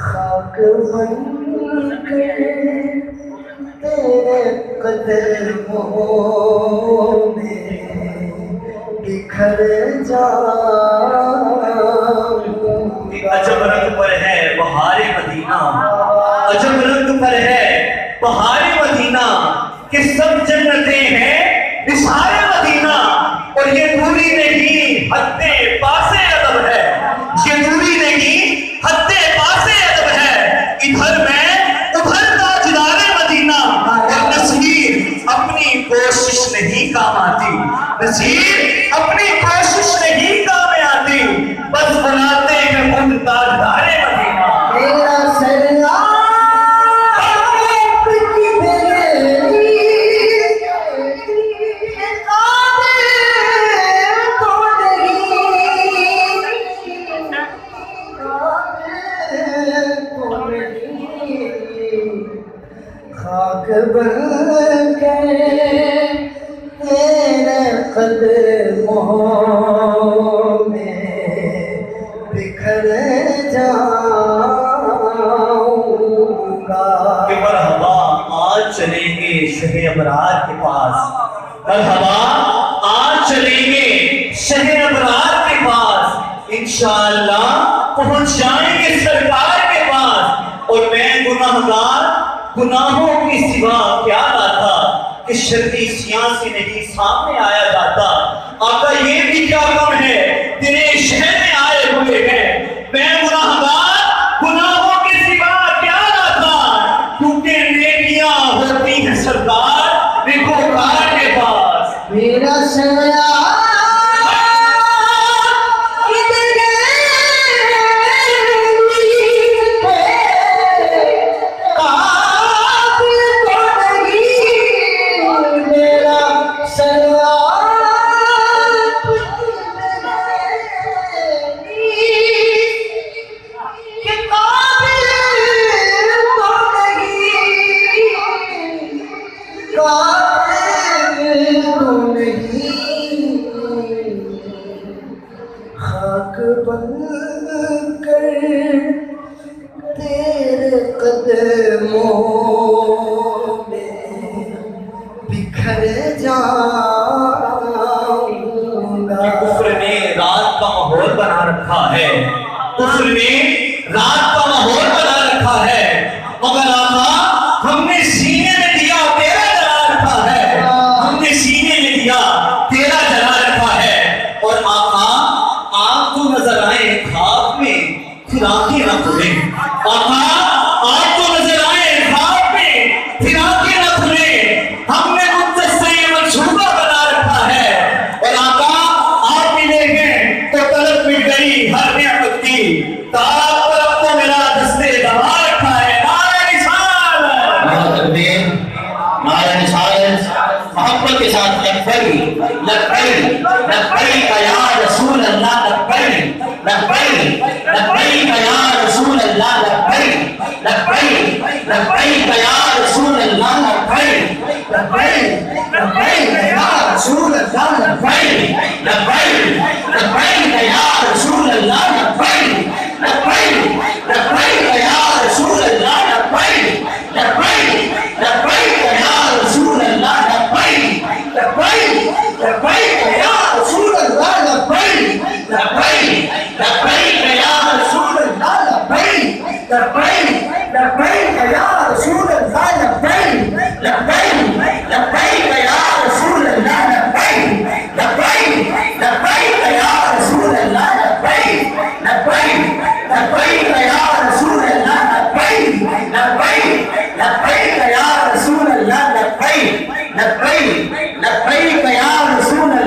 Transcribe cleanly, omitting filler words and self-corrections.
खाक बनकर तेरे कदमों में बिखर जाऊंगा। अजब रंग पर है बहारे मदीना, अजब रंग पर है बहारे मदीना, कि सब जन्नतें हैं निसारे मदीना। और ये दूरी नहीं हद्दे पासे अदब है, ये दूरी नहीं हद्दे पासे अदब है। इधर मैं उधर ताजदारे मदीना। और नसीर अपनी कोशिश नहीं काम आती, नसीर अपनी कोशिश नहीं काम आती, बस बनाते हैं खुद ताजदारे मदीना। मेरा सरदार खाक बनकर तेरे कदमों में बिखर जाऊंगा। कि मरहबा आज चलेंगे शहे अबरार के पास, मरहबा आज चलेंगे शहे अबरार के पास, इंशाअल्लाह पहुंच जाएंगे सरकार के पास। और मैं गुनाहगार गुनाहों की सिवा क्या लाता, कि शर्ती सियासी नहीं सामने आया जाता। आका ये भी क्या कम है तेरे शहर में आए हुए हैं। मैं गुनाहगार गुनाहों की सिवा क्या लाता, क्योंकि नेकियां होती हैं सरकार नेकोकार के पास। मेरा सरदार खाक बनकर तेरे कदमों में बिखर जाऊंगा। कुफ्र ने रात का माहौल बना रखा है, कुफ्र ने रात का माहौल बना रखा है, मगर आका हमने सीने में दिया तेरा जला रखा है, हमने सीने में दिया तेरा जला रखा है। और आका आप तो नजर आए खाब में खुदा की ना खुले, आका आप तो